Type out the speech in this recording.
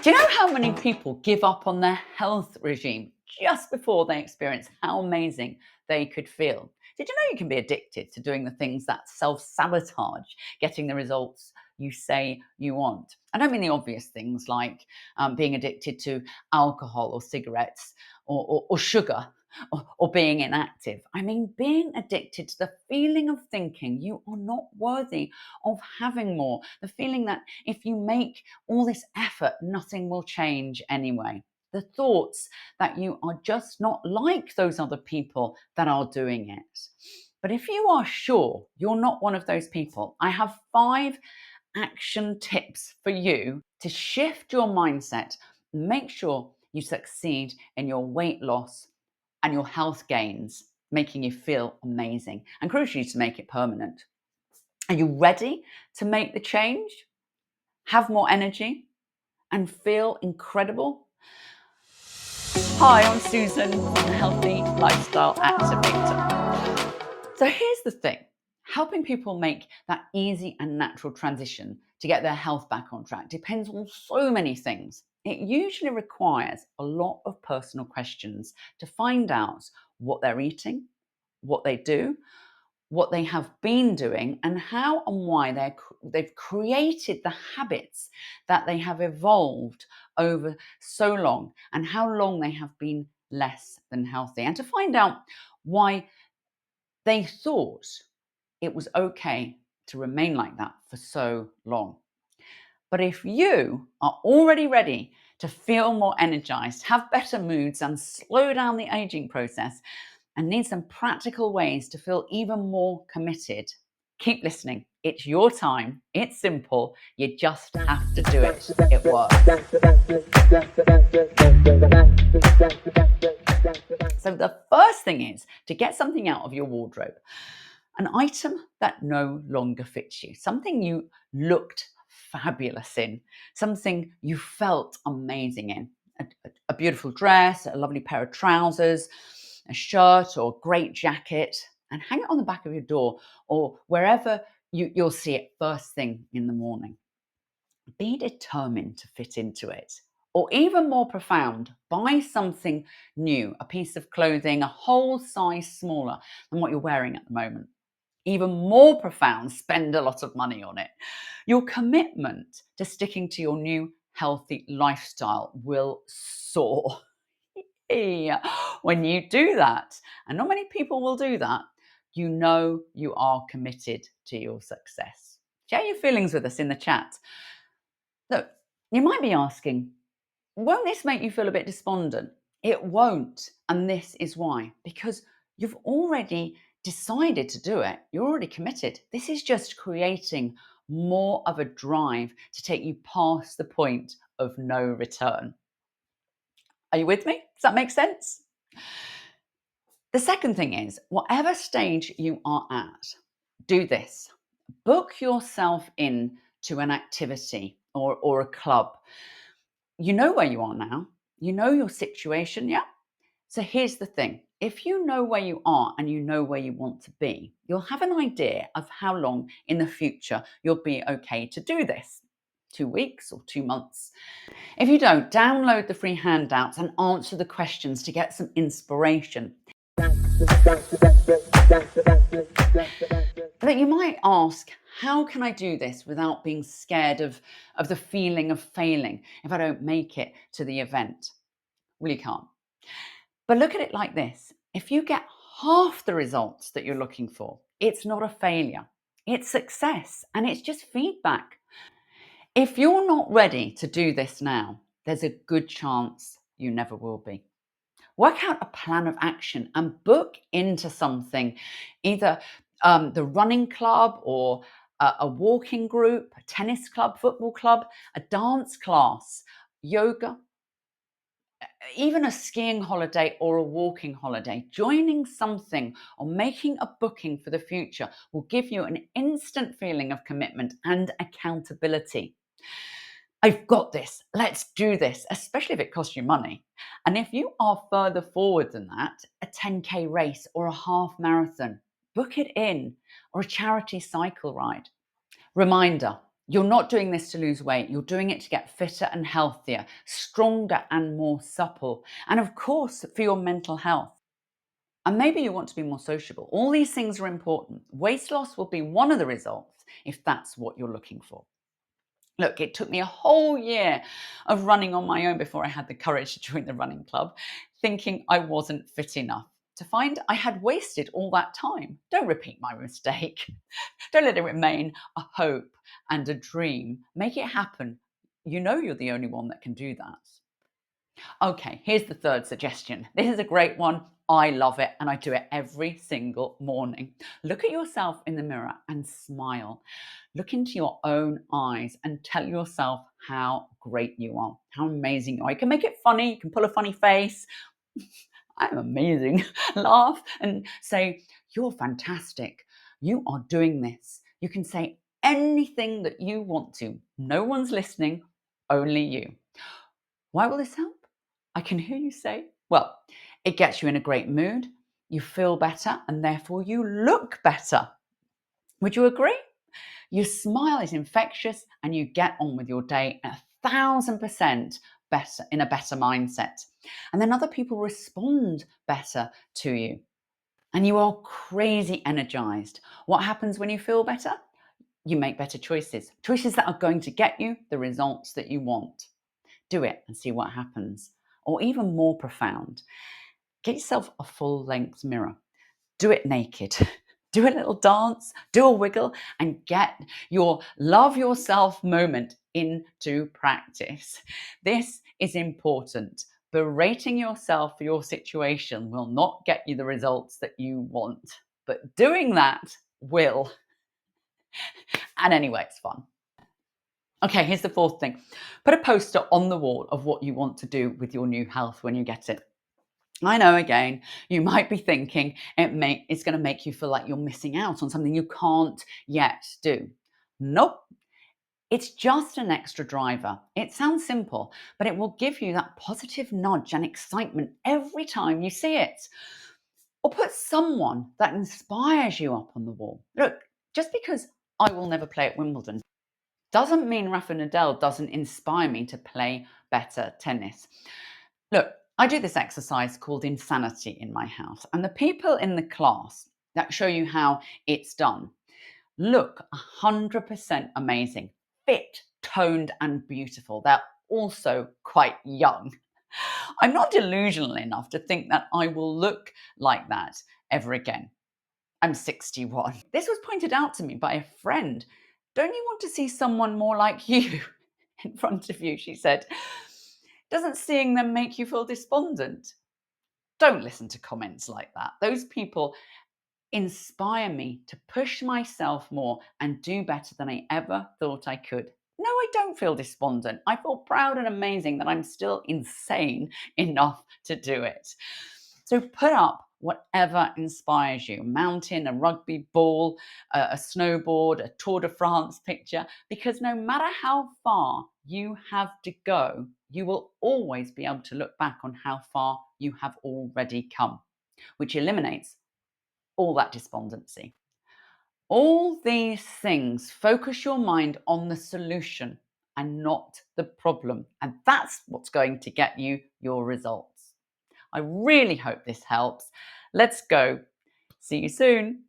Do you know how many people give up on their health regime just before they experience how amazing they could feel? Did you know you can be addicted to doing the things that self sabotage getting the results you say you want? I don't mean the obvious things like being addicted to alcohol or cigarettes or sugar or being inactive. I mean being addicted to the feeling of thinking you are not worthy of having more, the feeling that if you make all this effort, nothing will change anyway. The thoughts that you are just not like those other people that are doing it. But if you are sure you're not one of those people, I have 5 action tips for you to shift your mindset and make sure you succeed in your weight loss and your health gains, making you feel amazing and crucially to make it permanent. Are you ready to make the change? Have more energy and feel incredible? Hi, I'm Susan from the Healthy Lifestyle Activator. So here's the thing. Helping people make that easy and natural transition to get their health back on track depends on so many things. It usually requires a lot of personal questions to find out what they're eating, what they do, what they have been doing, and how and why they've created the habits that they have evolved over so long, and how long they have been less than healthy, and to find out why they thought it was okay to remain like that for so long. But if you are already ready to feel more energized, have better moods, and slow down the aging process, and need some practical ways to feel even more committed, keep listening. It's your time. It's simple. You just have to do it. It works. So the first thing is to get something out of your wardrobe, an item that no longer fits you, something you looked fabulous in, something you felt amazing in, a beautiful dress, a lovely pair of trousers, a shirt or great jacket, and hang it on the back of your door or wherever you'll see it first thing in the morning. Be determined to fit into it. Or even more profound, buy something new, a piece of clothing a whole size smaller than what you're wearing at the moment. Even more profound, spend a lot of money on it. Your commitment to sticking to your new healthy lifestyle will soar. When you do that, and not many people will do that, you know you are committed to your success. Share your feelings with us in the chat. Look, you might be asking, won't this make you feel a bit despondent? It won't, and this is why. Because you've already decided to do it. You're already committed. This is just creating more of a drive to take you past the point of no return. Are you with me? Does that make sense? The second thing is, whatever stage you are at, do this. Book yourself in to an activity or a club. You know where you are now. You know your situation, yeah? So here's the thing. If you know where you are and you know where you want to be, you'll have an idea of how long in the future you'll be okay to do this. 2 weeks or 2 months. If you don't, download the free handouts and answer the questions to get some inspiration. But you might ask, how can I do this without being scared of the feeling of failing if I don't make it to the event? Well, you can't. But look at it like this. If you get half the results that you're looking for, it's not a failure. It's success, and it's just feedback. If you're not ready to do this now, there's a good chance you never will be. Work out a plan of action and book into something, either the running club or a walking group, a tennis club, football club, a dance class, yoga, even a skiing holiday or a walking holiday. Joining something or making a booking for the future will give you an instant feeling of commitment and accountability. I've got this. Let's do this, especially if it costs you money. And if you are further forward than that, a 10K race or a half marathon, book it in, or a charity cycle ride. Reminder, You're not doing this to lose weight. You're doing it to get fitter and healthier, stronger and more supple. And of course, for your mental health. And maybe you want to be more sociable. All these things are important. Weight loss will be one of the results if that's what you're looking for. Look, it took me a whole year of running on my own before I had the courage to join the running club, thinking I wasn't fit enough, to find I had wasted all that time. Don't repeat my mistake. Don't let it remain a hope and a dream. Make it happen. You know you're the only one that can do that. Okay, here's the third suggestion. This is a great one. I love it and I do it every single morning. Look at yourself in the mirror and smile. Look into your own eyes and tell yourself how great you are, how amazing you are. You can make it funny, you can pull a funny face. I'm amazing. Laugh and say, you're fantastic. You are doing this. You can say anything that you want to. No one's listening, only you. Why will this help? I can hear you say, well, it gets you in a great mood, you feel better, and therefore you look better. Would you agree? Your smile is infectious and you get on with your day 1,000% better, in a better mindset. And then other people respond better to you. And you are crazy energized. What happens when you feel better? You make better choices, choices that are going to get you the results that you want. Do it and see what happens. Or even more profound, get yourself a full length mirror. Do it naked. Do a little dance, do a wiggle, and get your love yourself moment into practice. This is important. Berating yourself for your situation will not get you the results that you want, but doing that will. And anyway, it's fun. Okay, here's the fourth thing. Put a poster on the wall of what you want to do with your new health when you get it. I know, again, you might be thinking it's going to make you feel like you're missing out on something you can't yet do. Nope. It's just an extra driver. It sounds simple, but it will give you that positive nudge and excitement every time you see it. Or put someone that inspires you up on the wall. Look, just because I will never play at Wimbledon doesn't mean Rafa Nadal doesn't inspire me to play better tennis. Look, I do this exercise called insanity in my house, and the people in the class that show you how it's done look 100% amazing, fit, toned, and beautiful. They're also quite young. I'm not delusional enough to think that I will look like that ever again. I'm 61. This was pointed out to me by a friend. Don't you want to see someone more like you in front of you? She said. Doesn't seeing them make you feel despondent? Don't listen to comments like that. Those people inspire me to push myself more and do better than I ever thought I could. No, I don't feel despondent. I feel proud and amazing that I'm still insane enough to do it. So put up whatever inspires you, a mountain, a rugby ball, a snowboard, a Tour de France picture, because no matter how far you have to go, you will always be able to look back on how far you have already come, which eliminates all that despondency. All these things focus your mind on the solution and not the problem. And that's what's going to get you your results. I really hope this helps. Let's go. See you soon.